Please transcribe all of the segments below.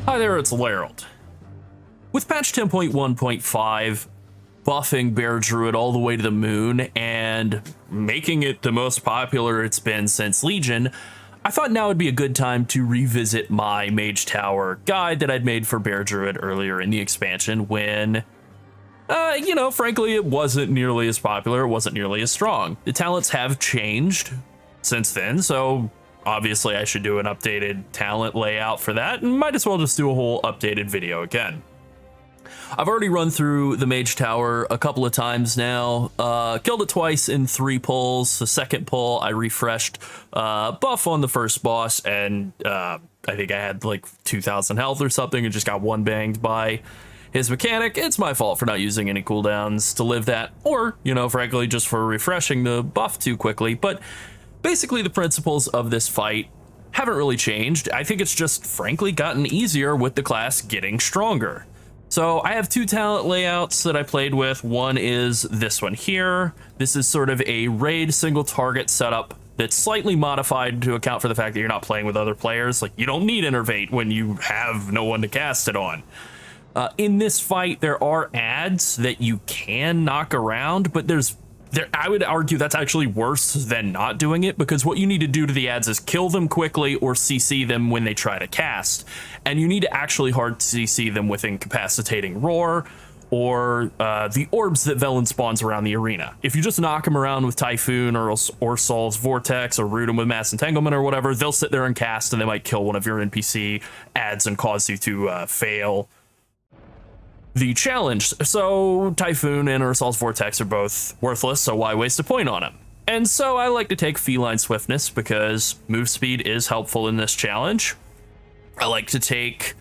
Hi there, it's Llarold. With patch 10.1.5 buffing Bear Druid all the way to the moon and making it the most popular it's been since Legion, I thought now would be a good time to revisit my Mage Tower guide that I'd made for Bear Druid earlier in the expansion when, frankly, it wasn't nearly as popular, it wasn't nearly as strong. The talents have changed since then, so obviously I should do an updated talent layout for that, and might as well just do a whole updated video again. I've already run through the Mage Tower a couple of times now, killed it twice in 3 pulls. The second pull I refreshed buff on the first boss, and I think I had like 2,000 health or something and just got one banged by his mechanic. It's my fault for not using any cooldowns to live that, or, frankly, just for refreshing the buff too quickly. But basically the principles of this fight haven't really changed. I think it's just frankly gotten easier with the class getting stronger. So I have 2 talent layouts that I played with. One is this one here. This is sort of a raid single target setup that's slightly modified to account for the fact that you're not playing with other players. Like, you don't need Innervate when you have no one to cast it on. In this fight, there are adds that you can knock around, but I would argue that's actually worse than not doing it, because what you need to do to the adds is kill them quickly or CC them when they try to cast. And you need to actually hard CC them with Incapacitating Roar or the orbs that Velen spawns around the arena. If you just knock them around with Typhoon or Sol's Vortex or root them with Mass Entanglement or whatever, they'll sit there and cast, and they might kill one of your NPC adds and cause you to fail the challenge. So Typhoon and Ursol's Vortex are both worthless, so why waste a point on them? And so I like to take Feline Swiftness because move speed is helpful in this challenge. I like to take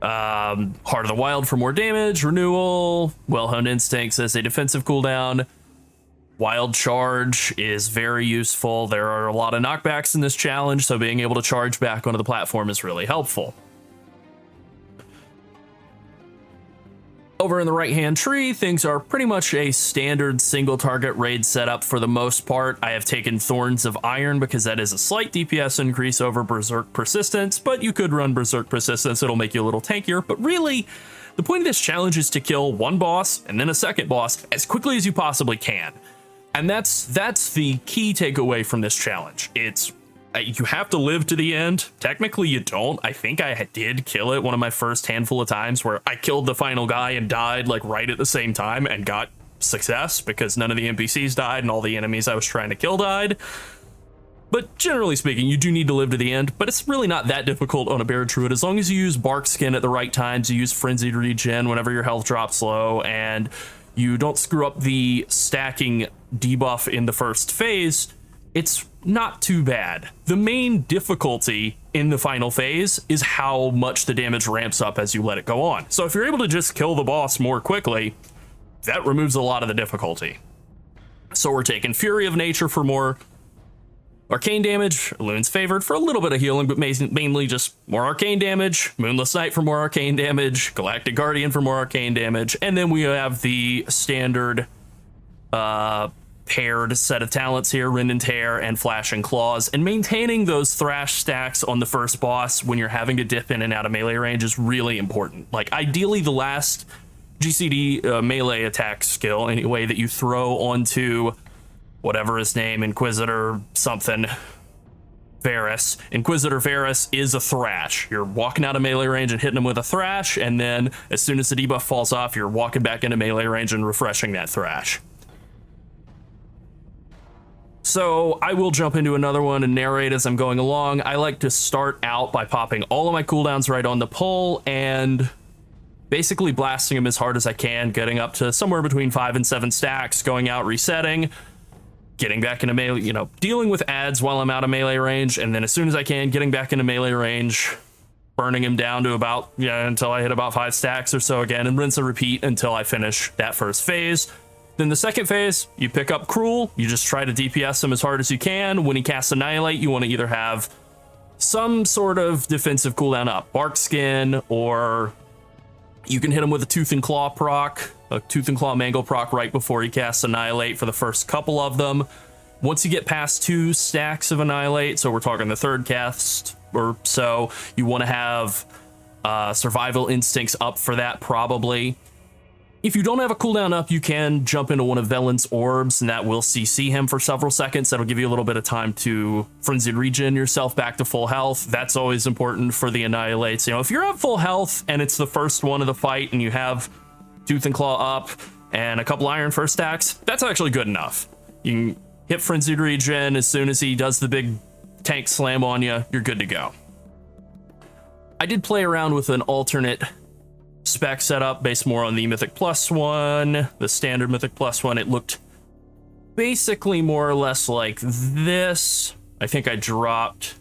Heart of the Wild for more damage, Renewal, Well-Honed Instincts as a defensive cooldown. Wild Charge is very useful. There are a lot of knockbacks in this challenge, so being able to charge back onto the platform is really helpful. Over in the right-hand tree, things are pretty much a standard single-target raid setup for the most part. I have taken Thorns of Iron because that is a slight DPS increase over Berserk Persistence, but you could run Berserk Persistence. It'll make you a little tankier. But really, the point of this challenge is to kill one boss and then a second boss as quickly as you possibly can. And that's the key takeaway from this challenge. You have to live to the end. Technically, you don't. I think I did kill it one of my first handful of times where I killed the final guy and died like right at the same time and got success because none of the NPCs died and all the enemies I was trying to kill died. But generally speaking, you do need to live to the end, but it's really not that difficult on a Bear Druid. As long as you use Bark Skin at the right times, you use Frenzied Regen whenever your health drops low, and you don't screw up the stacking debuff in the first phase, it's not too bad. The main difficulty in the final phase is how much the damage ramps up as you let it go on. So if you're able to just kill the boss more quickly, that removes a lot of the difficulty. So we're taking Fury of Nature for more arcane damage, Lune's Favored for a little bit of healing, but mainly just more arcane damage, Moonless Knight for more arcane damage, Galactic Guardian for more arcane damage, and then we have the standard paired set of talents here, Rend and Tear and Flash and Claws, and maintaining those thrash stacks on the first boss when you're having to dip in and out of melee range is really important. Like, ideally the last GCD melee attack skill anyway that you throw onto whatever his name, Inquisitor something Varus. Inquisitor Varus is a thrash. You're walking out of melee range and hitting him with a thrash, and then as soon as the debuff falls off, you're walking back into melee range and refreshing that thrash. So I will jump into another one and narrate as I'm going along. I like to start out by popping all of my cooldowns right on the pull and basically blasting them as hard as I can, getting up to somewhere between 5 and 7 stacks, going out, resetting, getting back into melee, dealing with adds while I'm out of melee range, and then as soon as I can, getting back into melee range, burning him down to about, until I hit about 5 stacks or so again, and rinse and repeat until I finish that first phase. Then the second phase, you pick up Cruel, you just try to DPS him as hard as you can. When he casts Annihilate, you want to either have some sort of defensive cooldown up, Bark Skin, or you can hit him with a Tooth and Claw proc, a Tooth and Claw Mangle proc right before he casts Annihilate for the first couple of them. Once you get past 2 stacks of Annihilate, so we're talking the third cast or so, you want to have Survival instincts up for that, probably. If you don't have a cooldown up, you can jump into one of Velen's orbs, and that will CC him for several seconds. That'll give you a little bit of time to frenzied regen yourself back to full health. That's always important for the Annihilates. You know, if you're at full health and it's the first one of the fight and you have Tooth and Claw up and a couple Iron First stacks, that's actually good enough. You can hit frenzied regen as soon as he does the big tank slam on you, you're good to go. I did play around with an alternate spec setup based more on the Mythic Plus one, the standard Mythic Plus one. It looked basically more or less like this. I think I dropped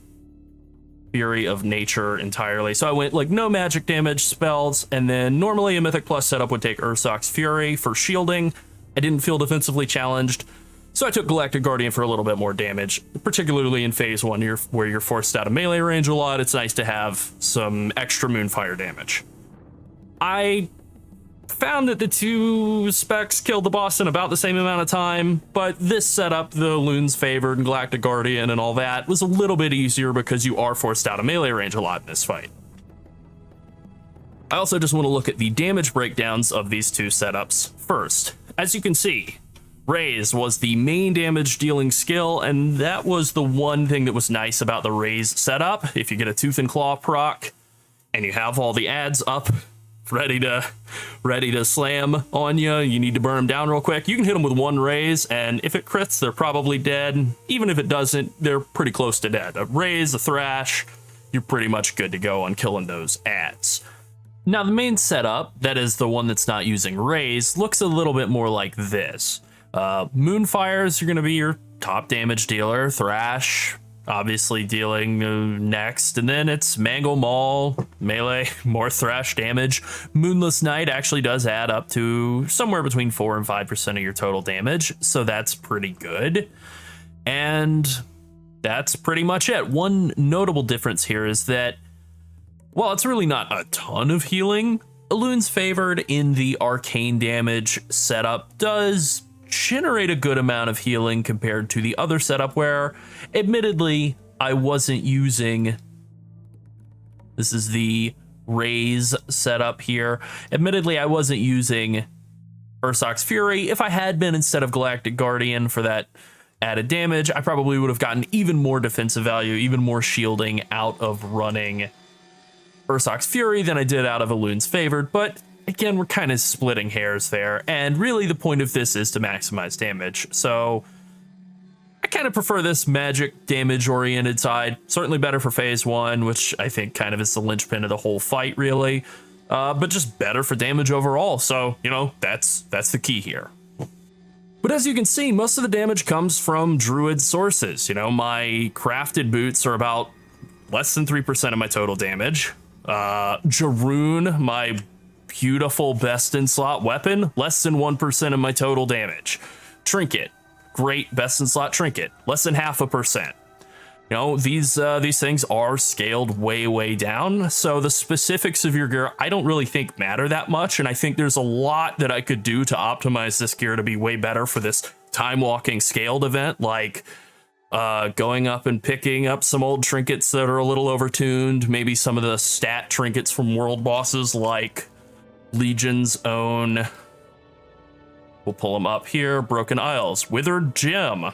Fury of Nature entirely. So I went like no magic damage spells, and then normally a Mythic Plus setup would take Ursoc's Fury for shielding. I didn't feel defensively challenged, so I took Galactic Guardian for a little bit more damage, particularly in phase one where you're forced out of melee range a lot. It's nice to have some extra Moonfire damage. I found that the two specs killed the boss in about the same amount of time, but this setup, the Loons Favored and Galactic Guardian and all that, was a little bit easier because you are forced out of melee range a lot in this fight. I also just want to look at the damage breakdowns of these two setups first. As you can see, Raise was the main damage dealing skill, and that was the one thing that was nice about the Raise setup. If you get a Tooth and Claw proc and you have all the adds up, ready to slam on you, you need to burn them down real quick, you can hit them with one Raise, and if it crits, they're probably dead. Even if it doesn't, they're pretty close to dead. A Raise, a Thrash, you're pretty much good to go on killing those adds. Now, the main setup, that is the one that's not using Raise, looks a little bit more like this. Moonfires are going to be your top damage dealer. Thrash, obviously dealing next, and then it's Mangle Maul, melee, more Thrash damage. Moonless Night actually does add up to somewhere between 4 and 5% of your total damage, so that's pretty good. And that's pretty much it. One notable difference here is that, while it's really not a ton of healing, Loons Favored in the arcane damage setup does generate a good amount of healing compared to the other setup where, admittedly, I wasn't using... This is the Raise setup here. Admittedly, I wasn't using Ursoc's Fury. If I had been instead of Galactic Guardian for that added damage, I probably would have gotten even more defensive value, even more shielding out of running Ursoc's Fury than I did out of a Loons Favored, but again, we're kind of splitting hairs there, and really the point of this is to maximize damage, so I kind of prefer this magic damage-oriented side. Certainly better for phase one, which I think kind of is the linchpin of the whole fight, really, but just better for damage overall, so, you know, that's the key here. But as you can see, most of the damage comes from Druid sources. You know, my crafted boots are about less than 3% of my total damage. Jaroon, my beautiful best in slot weapon, less than 1% of my total damage. Trinket, great best in slot trinket, less than 0.5%. You know, these things are scaled way down, so the specifics of your gear I don't really think matter that much, and I think there's a lot that I could do to optimize this gear to be way better for this time walking scaled event, like going up and picking up some old trinkets that are a little overtuned, maybe some of the stat trinkets from world bosses like Legion's own, we'll pull them up here, Broken Isles, Withered Gem.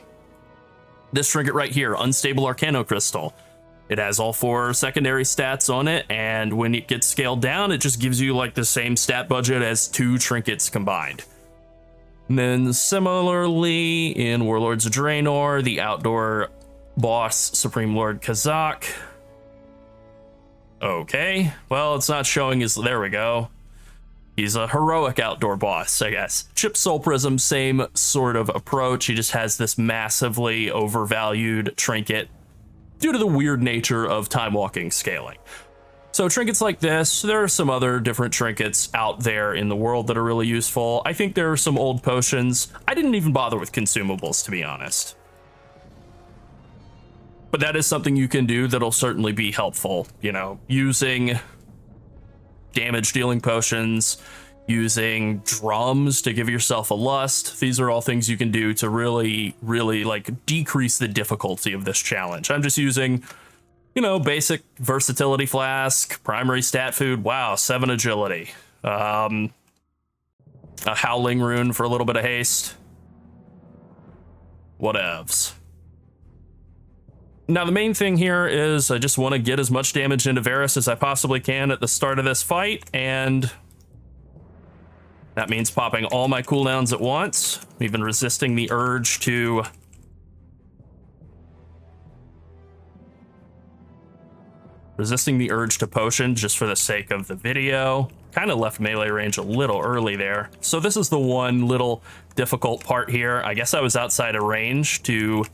This trinket right here, Unstable Arcano Crystal. It has all 4 secondary stats on it, and when it gets scaled down, it just gives you like the same stat budget as 2 trinkets combined. And then similarly, in Warlords of Draenor, the outdoor boss, Supreme Lord Kazak. Okay, well, it's not showing his, there we go. He's a heroic outdoor boss, I guess. Chip Soul Prism, same sort of approach. He just has this massively overvalued trinket due to the weird nature of time walking scaling. So trinkets like this, there are some other different trinkets out there in the world that are really useful. I think there are some old potions. I didn't even bother with consumables, to be honest. But that is something you can do that'll certainly be helpful. You know, using damage dealing potions, using drums to give yourself a lust. These are all things you can do to really like decrease the difficulty of this challenge. I'm just using, you know, basic versatility flask, primary stat food. Wow, 7 agility. A howling rune for a little bit of haste. Whatevs. Now, the main thing here is I just want to get as much damage into Varus as I possibly can at the start of this fight, and that means popping all my cooldowns at once, even resisting the urge to potion just for the sake of the video. Kind of left melee range a little early there. So this is the one little difficult part here. I guess I was outside of range to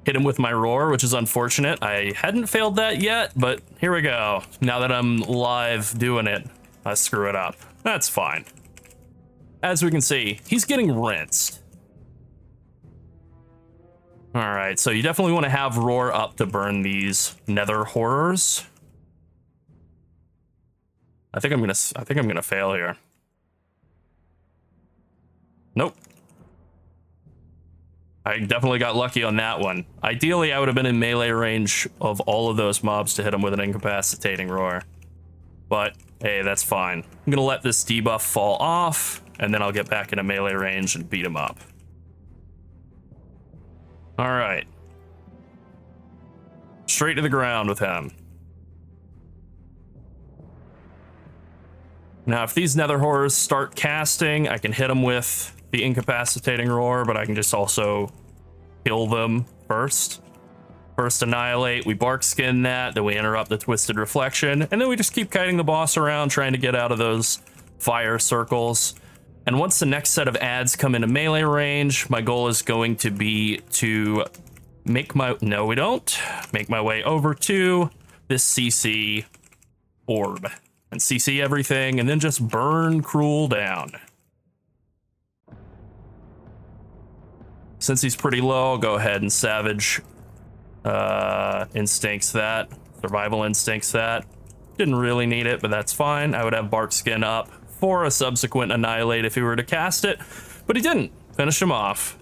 hit him with my roar, which is unfortunate. I hadn't failed that yet, but here we go. Now that I'm live doing it, I screw it up. That's fine. As we can see, he's getting rinsed. All right, so you definitely want to have roar up to burn these nether horrors. I think I'm gonna fail here. Nope. I definitely got lucky on that one. Ideally, I would have been in melee range of all of those mobs to hit them with an incapacitating roar. But, hey, that's fine. I'm gonna let this debuff fall off, and then I'll get back into melee range and beat him up. All right. Straight to the ground with him. Now, if these nether horrors start casting, I can hit them with the incapacitating roar, but I can just also kill them first. First annihilate, we bark skin that, then we interrupt the twisted reflection, and then we just keep kiting the boss around, trying to get out of those fire circles. And once the next set of adds come into melee range, my goal is going to be to make my way over to this CC orb and CC everything, and then just burn Cruel down. Since he's pretty low, I'll go ahead and Savage Instincts that. Survival Instincts that. Didn't really need it, but that's fine. I would have Bark Skin up for a subsequent Annihilate if he were to cast it, but he didn't. Finish him off.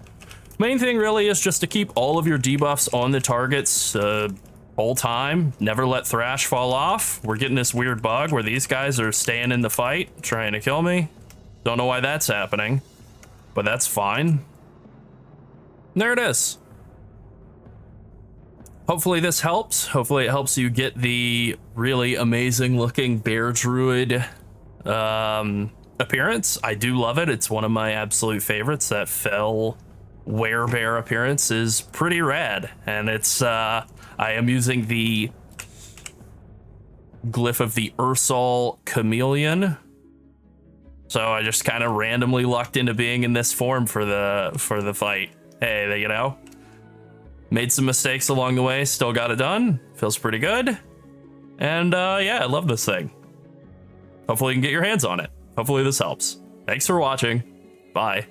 Main thing really is just to keep all of your debuffs on the targets the whole time. Never let Thrash fall off. We're getting this weird bug where these guys are staying in the fight, trying to kill me. Don't know why that's happening, but that's fine. There it is. Hopefully this helps. Hopefully it helps you get the really amazing looking Bear Druid appearance. I do love it. It's one of my absolute favorites. That Fel Werebear appearance is pretty rad. And it's, I am using the glyph of the Ursol Chameleon. So I just kind of randomly lucked into being in this form for the fight. Hey, you know, made some mistakes along the way, still got it done. Feels pretty good. And yeah, I love this thing. Hopefully you can get your hands on it. Hopefully this helps. Thanks for watching. Bye.